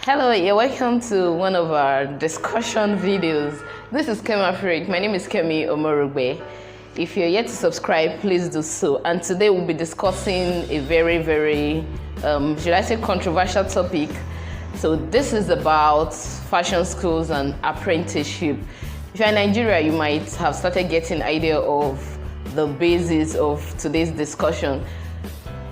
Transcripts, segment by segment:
Hello, you're welcome to one of our discussion videos. This is Kemafrik. My name is Kemi Omorugbe. If you're yet to subscribe, please do so. And today we'll be discussing a very, should I say, controversial topic. So this is about fashion schools and apprenticeship. If you're in Nigeria, you might have started getting an idea of the basis of today's discussion.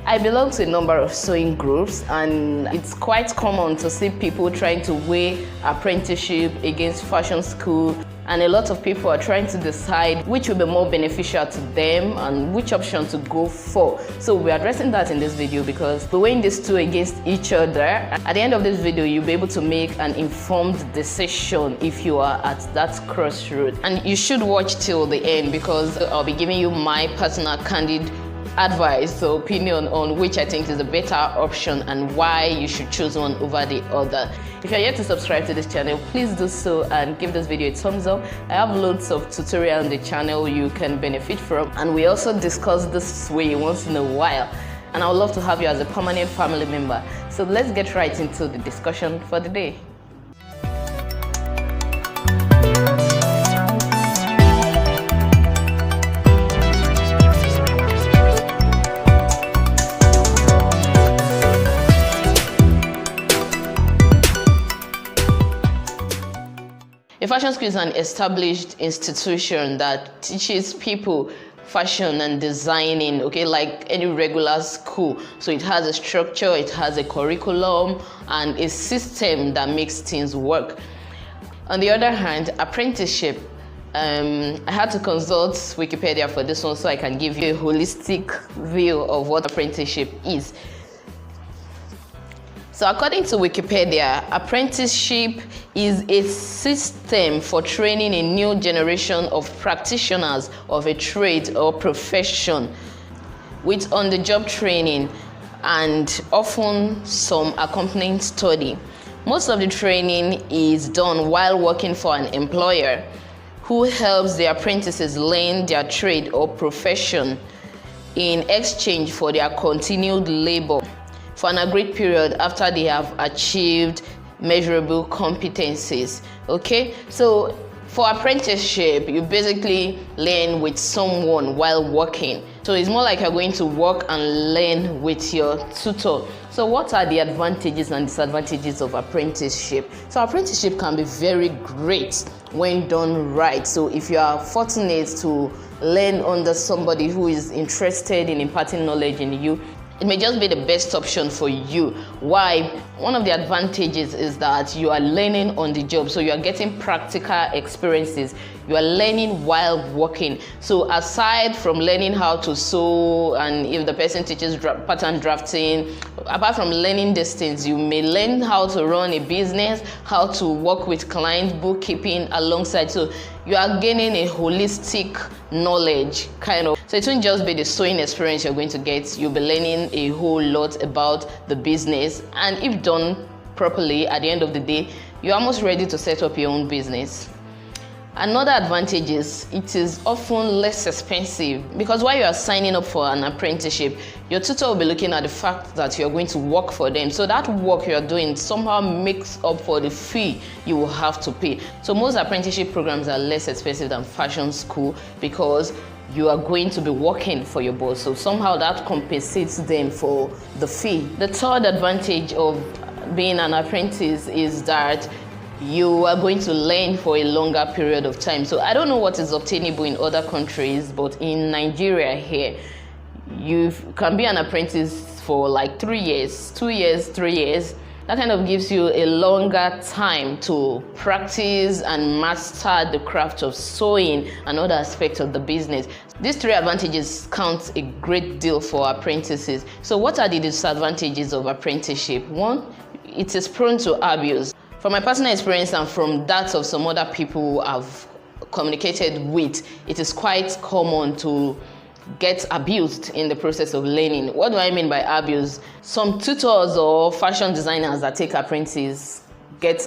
I belong to a number of sewing groups, and it's quite common to see people trying to weigh apprenticeship against fashion school, and a lot of people are trying to decide which will be more beneficial to them and which option to go for. So we're addressing that in this video because we're weighing these two against each other. At the end of this video, you'll be able to make an informed decision if you are at that crossroad. And you should watch till the end because I'll be giving you my personal candid advice or opinion on which I think is the better option and why you should choose one over the other. If you're yet to subscribe to this channel, please do so and give this video a thumbs up. I have loads of tutorials on the channel you can benefit from, and we also discuss this way once in a while, and I would love to have you as a permanent family member. So let's get right into the discussion for the day. A fashion school is an established institution that teaches people fashion and designing, okay, like any regular school. So it has a structure, it has a curriculum, and a system that makes things work. On the other hand, apprenticeship, I had to consult Wikipedia for this one so I can give you a holistic view of what apprenticeship is. So according to Wikipedia, apprenticeship is a system for training a new generation of practitioners of a trade or profession with on-the-job training and often some accompanying study. Most of the training is done while working for an employer who helps the apprentices learn their trade or profession in exchange for their continued labor for an agreed period after they have achieved measurable competencies. Okay, so for apprenticeship, you basically learn with someone while working. So it's more like you're going to work and learn with your tutor. So what are the advantages and disadvantages of apprenticeship? So apprenticeship can be very great when done right. So if you are fortunate to learn under somebody who is interested in imparting knowledge in you, it may just be the best option for you. Why? One of the advantages is that you are learning on the job. So you are getting practical experiences. You are learning while working. So aside from learning how to sew, and if the person teaches pattern drafting, apart from learning these things, you may learn how to run a business, how to work with client bookkeeping alongside. So you are gaining a holistic knowledge, kind of. So it won't just be the sewing experience you're going to get. You'll be learning a whole lot about the business, and if done properly, at the end of the day, you're almost ready to set up your own business. Another advantage is it is often less expensive because while you are signing up for an apprenticeship, your tutor will be looking at the fact that you're going to work for them. So that work you're doing somehow makes up for the fee you will have to pay. So most apprenticeship programs are less expensive than fashion school because you are going to be working for your boss. So somehow that compensates them for the fee. The third advantage of being an apprentice is that you are going to learn for a longer period of time. So I don't know what is obtainable in other countries, but in Nigeria here, you can be an apprentice for like 3 years, 2 years, 3 years. That kind of gives you a longer time to practice and master the craft of sewing and other aspects of the business. These three advantages count a great deal for apprentices. So what are the disadvantages of apprenticeship? One, it is prone to abuse. From my personal experience and from that of some other people I've communicated with, it is quite common to get abused in the process of learning. What do I mean by abuse? Some tutors or fashion designers that take apprentices get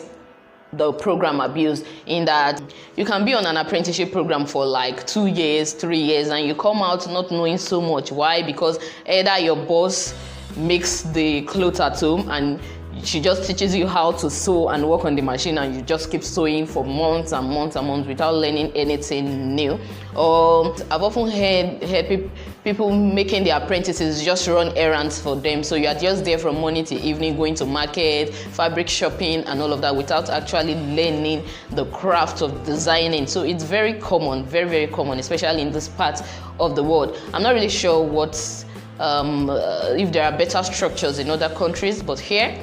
the program abused, in that you can be on an apprenticeship program for like 2 years, 3 years, and you come out not knowing so much. Why? Because either your boss makes the clothes at home and she just teaches you how to sew and work on the machine, and you just keep sewing for months and months and months without learning anything new. Or I've often heard people making their apprentices just run errands for them. So you are just there from morning to evening, going to market, fabric shopping and all of that without actually learning the craft of designing. So it's very common, very, very common, especially in this part of the world. I'm not really sure if there are better structures in other countries, but here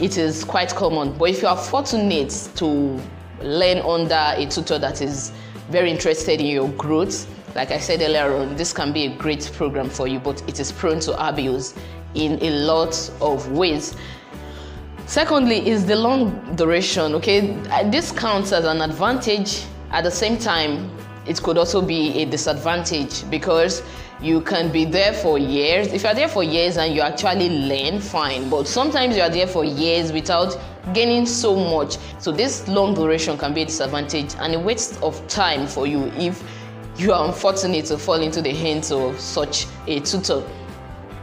it is quite common. But if you are fortunate to learn under a tutor that is very interested in your growth, like I said earlier on, this can be a great program for you, but it is prone to abuse in a lot of ways. Secondly is the long duration. Okay, this counts as an advantage. At the same time, it could also be a disadvantage, because you can be there for years. If you're there for years and you actually learn, fine, but sometimes you are there for years without gaining so much. So this long duration can be a disadvantage and a waste of time for you if you are unfortunate to fall into the hands of such a tutor.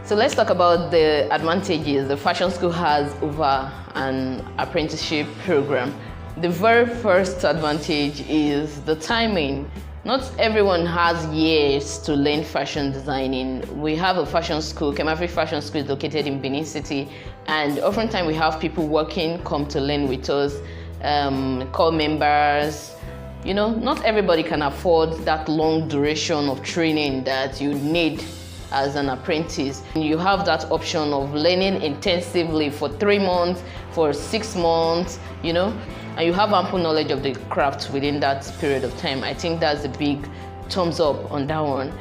So let's talk about the advantages the fashion school has over an apprenticeship program. The very first advantage is the timing. Not everyone has years to learn fashion designing. We have a fashion school, Kemafrik Fashion School is located in Benin City, and oftentimes we have people working come to learn with us, call members. You know, not everybody can afford that long duration of training that you need as an apprentice. You have that option of learning intensively for 3 months, for 6 months, you know, and you have ample knowledge of the craft within that period of time. I think that's a big thumbs up on that one.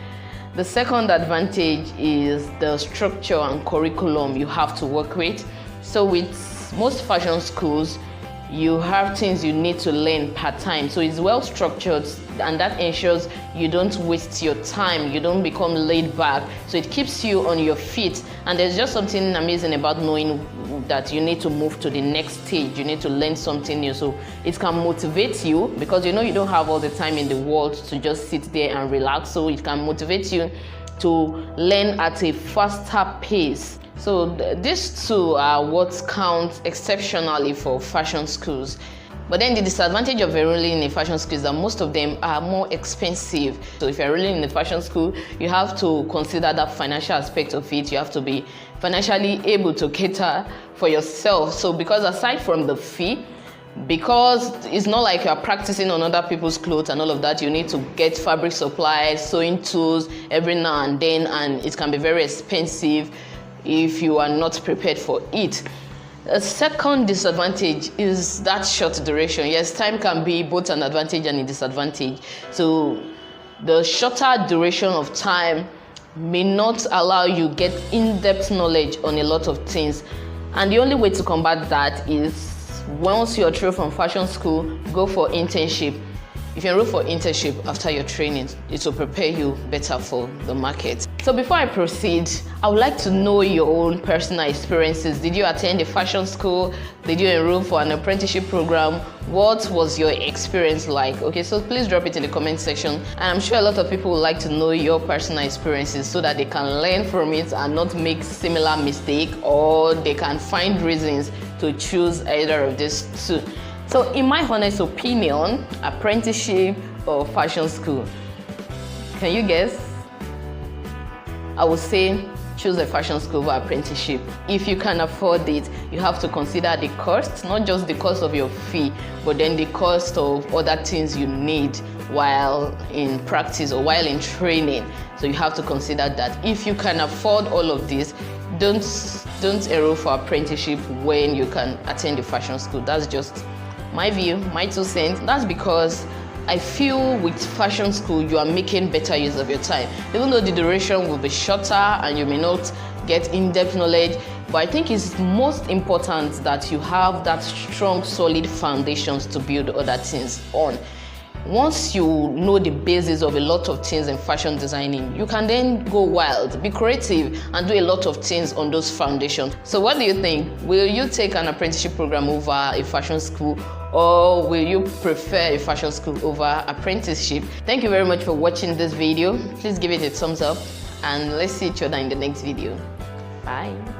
The second advantage is the structure and curriculum you have to work with. So with most fashion schools, you have things you need to learn part-time. So it's well structured, and that ensures you don't waste your time, you don't become laid back. So it keeps you on your feet. And there's just something amazing about knowing that you need to move to the next stage, you need to learn something new. So it can motivate you, because you know you don't have all the time in the world to just sit there and relax. So it can motivate you to learn at a faster pace. So these two are what counts exceptionally for fashion schools. But then the disadvantage of enrolling in a fashion school is that most of them are more expensive. So if you're enrolling in a fashion school, you have to consider that financial aspect of it. You have to be financially able to cater for yourself. So because aside from the fee, because it's not like you're practicing on other people's clothes and all of that, you need to get fabric supplies, sewing tools every now and then, and it can be very expensive if you are not prepared for it. A second disadvantage is that short duration. Yes, time can be both an advantage and a disadvantage. So the shorter duration of time may not allow you get in-depth knowledge on a lot of things. And the only way to combat that is, once you're through from fashion school, go for internship. If you enroll for internship after your training, it will prepare you better for the market. So before I proceed, I would like to know your own personal experiences. Did you attend a fashion school? Did you enroll for an apprenticeship program? What was your experience like? Okay, so please drop it in the comment section. And I'm sure a lot of people would like to know your personal experiences so that they can learn from it and not make similar mistake, or they can find reasons to choose either of these two. So in my honest opinion, apprenticeship or fashion school? Can you guess? I would say choose a fashion school over apprenticeship. If you can afford it, you have to consider the cost, not just the cost of your fee, but then the cost of other things you need while in practice or while in training. So you have to consider that. If you can afford all of this, don't enroll for apprenticeship when you can attend the fashion school. That's just my view, my 2 cents. That's because I feel with fashion school, you are making better use of your time. Even though the duration will be shorter and you may not get in-depth knowledge, but I think it's most important that you have that strong, solid foundations to build other things on. Once you know the basis of a lot of things in fashion designing, you can then go wild, be creative, and do a lot of things on those foundations. So what do you think? Will you take an apprenticeship program over a fashion school, or will you prefer a fashion school over apprenticeship? Thank you very much for watching this video. Please give it a thumbs up, and let's see each other in the next video. Bye.